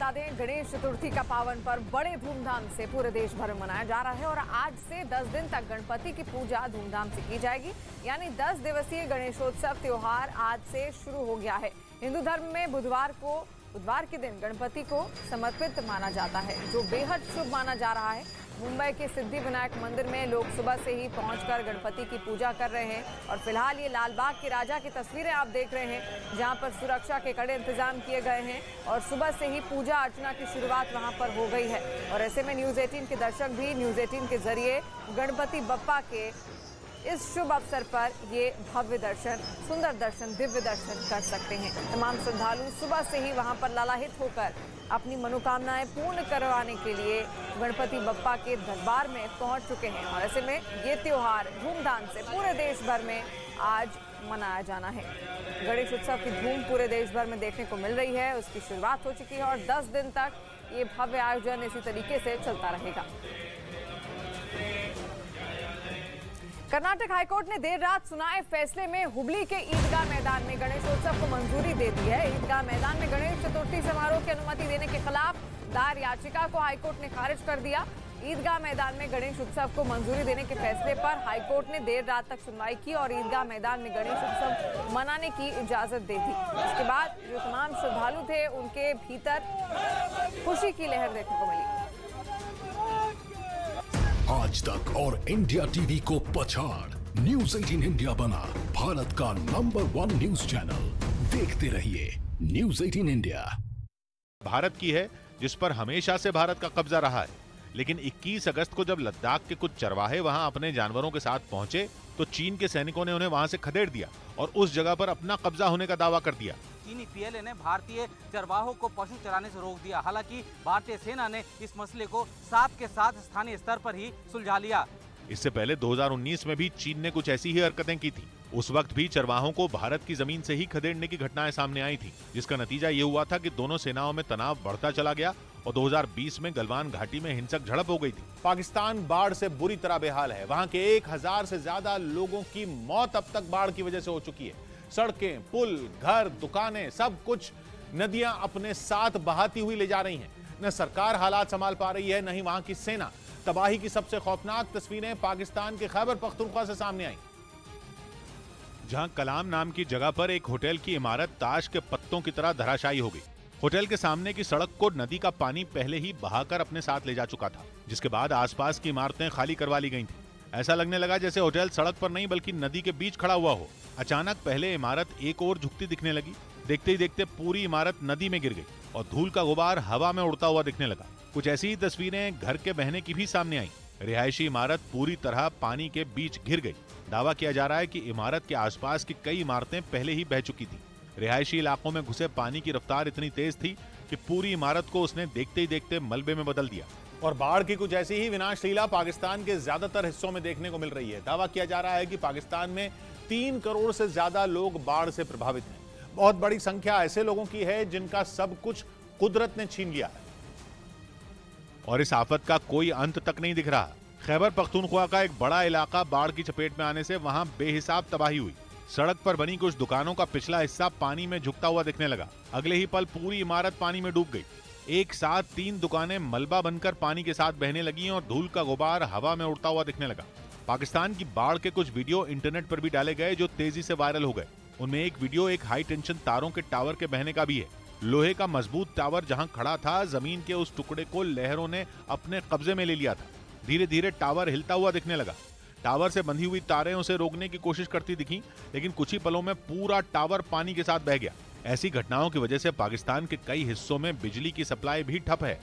बता दें, गणेश चतुर्थी का पावन पर्व बड़े धूमधाम से पूरे देश भर में मनाया जा रहा है और आज से 10 दिन तक गणपति की पूजा धूमधाम से की जाएगी। यानी 10 दिवसीय गणेशोत्सव त्योहार आज से शुरू हो गया है। हिंदू धर्म में बुधवार के दिन गणपति को समर्पित माना जाता है, जो बेहद शुभ माना जा रहा है। मुंबई के सिद्धिविनायक मंदिर में लोग सुबह से ही पहुंचकर गणपति की पूजा कर रहे हैं और फिलहाल ये लालबाग के राजा की तस्वीरें आप देख रहे हैं, जहां पर सुरक्षा के कड़े इंतजाम किए गए हैं और सुबह से ही पूजा अर्चना की शुरुआत वहां पर हो गई है। और ऐसे में न्यूज़ 18 के दर्शक भी न्यूज़ 18 के जरिए गणपति बप्पा के इस शुभ अवसर पर ये भव्य दर्शन, सुंदर दर्शन, दिव्य दर्शन कर सकते हैं। तमाम श्रद्धालु सुबह से ही वहां पर लालायित होकर अपनी मनोकामनाएं पूर्ण करवाने के लिए गणपति बप्पा के दरबार में पहुंच चुके हैं और ऐसे में ये त्योहार धूमधाम से पूरे देश भर में आज मनाया जाना है। गणेश उत्सव की धूम पूरे देश भर में देखने को मिल रही है, उसकी शुरुआत हो चुकी है और 10 दिन तक ये भव्य आयोजन इसी तरीके से चलता रहेगा। कर्नाटक हाईकोर्ट ने देर रात सुनाए फैसले में हुबली के ईदगाह मैदान में गणेशोत्सव को मंजूरी दे दी है। ईदगाह मैदान में गणेश चतुर्थी समारोह की अनुमति देने के खिलाफ दायर याचिका को हाईकोर्ट ने खारिज कर दिया। ईदगाह मैदान में गणेश उत्सव को मंजूरी देने के फैसले पर हाईकोर्ट ने देर रात तक सुनवाई की और ईदगाह मैदान में गणेश उत्सव मनाने की इजाजत दे दी। इसके बाद जो तमाम श्रद्धालु थे उनके भीतर खुशी की लहर देखने को मिली। आज तक और इंडिया टीवी को पछाड़ न्यूज़ 18 इंडिया बना भारत का नंबर 1 न्यूज चैनल। देखते रहिए न्यूज़ 18 इंडिया। भारत की है, जिस पर हमेशा से भारत का कब्जा रहा है, लेकिन 21 अगस्त को जब लद्दाख के कुछ चरवाहे वहां अपने जानवरों के साथ पहुंचे तो चीन के सैनिकों ने उन्हें वहां से खदेड़ दिया और उस जगह पर अपना कब्जा होने का दावा कर दिया। चीनी पीएलए ने भारतीय चरवाहों को पशु चराने से रोक दिया। हालांकि भारतीय सेना ने इस मसले को साथ के साथ स्थानीय स्तर पर ही सुलझा लिया। इससे पहले 2019 में भी चीन ने कुछ ऐसी ही हरकतें की थी। उस वक्त भी चरवाहों को भारत की जमीन से ही खदेड़ने की घटनाएं सामने आई थी, जिसका नतीजा ये हुआ था कि दोनों सेनाओं में तनाव बढ़ता चला गया और 2020 में गलवान घाटी में हिंसक झड़प हो गई थी। पाकिस्तान बाढ़ से बुरी तरह बेहाल है। वहां के 1000 से ज्यादा लोगों की मौत अब तक बाढ़ की वजह से हो चुकी है। सड़कें, पुल, घर, दुकानें, सब कुछ नदियां अपने साथ बहाती हुई ले जा रही हैं। न सरकार हालात संभाल पा रही है, न ही वहां की सेना। तबाही की सबसे खौफनाक तस्वीरें पाकिस्तान के खैबर पख्तूनख्वा से सामने आई, जहां कलाम नाम की जगह पर एक होटल की इमारत ताश के पत्तों की तरह धराशायी हो गई। होटल के सामने की सड़क को नदी का पानी पहले ही बहाकर अपने साथ ले जा चुका था, जिसके बाद आसपास की इमारतें खाली करवा ली गई थी। ऐसा लगने लगा जैसे होटल सड़क पर नहीं बल्कि नदी के बीच खड़ा हुआ हो। अचानक पहले इमारत एक ओर झुकती दिखने लगी, देखते ही देखते पूरी इमारत नदी में गिर गई और धूल का गुबार हवा में उड़ता हुआ दिखने लगा। कुछ ऐसी ही तस्वीरें घर के बहने की भी सामने आई। रिहायशी इमारत पूरी तरह पानी के बीच घिर गई। दावा किया जा रहा है कि इमारत के आसपास की कई इमारतें पहले ही बह चुकी थी। रिहायशी इलाकों में घुसे पानी की रफ्तार इतनी तेज थी कि पूरी इमारत को उसने देखते ही देखते मलबे में बदल दिया। और बाढ़ की कुछ ऐसी ही विनाश लीला पाकिस्तान के ज्यादातर हिस्सों में देखने को मिल रही है। दावा किया जा रहा है कि पाकिस्तान में 3 करोड़ से ज्यादा लोग बाढ़ से प्रभावित हैं। बहुत बड़ी संख्या ऐसे लोगों की है जिनका सब कुछ कुदरत ने छीन लिया है और इस आफत का कोई अंत तक नहीं दिख रहा। खैबर पख्तूनख्वा का एक बड़ा इलाका बाढ़ की चपेट में आने से वहां बेहिसाब तबाही हुई। सड़क पर बनी कुछ दुकानों का पिछला हिस्सा पानी में झुकता हुआ दिखने लगा। अगले ही पल पूरी इमारत पानी में डूब गई। एक साथ 3 दुकानें मलबा बनकर पानी के साथ बहने लगी और धूल का गुबार हवा में उड़ता हुआ दिखने लगा। पाकिस्तान की बाढ़ के कुछ वीडियो इंटरनेट पर भी डाले गए जो तेजी से वायरल हो गए। उनमें एक वीडियो एक हाई टेंशन तारों के टावर के बहने का भी है। लोहे का मजबूत टावर जहां खड़ा था, जमीन के उस टुकड़े को लहरों ने अपने कब्जे में ले लिया था। धीरे धीरे टावर हिलता हुआ दिखने लगा। टावर से बंधी हुई तारें उसे रोकने की कोशिश करती दिखी, लेकिन कुछ ही पलों में पूरा टावर पानी के साथ बह गया। ऐसी घटनाओं की वजह से पाकिस्तान के कई हिस्सों में बिजली की सप्लाई भी ठप है।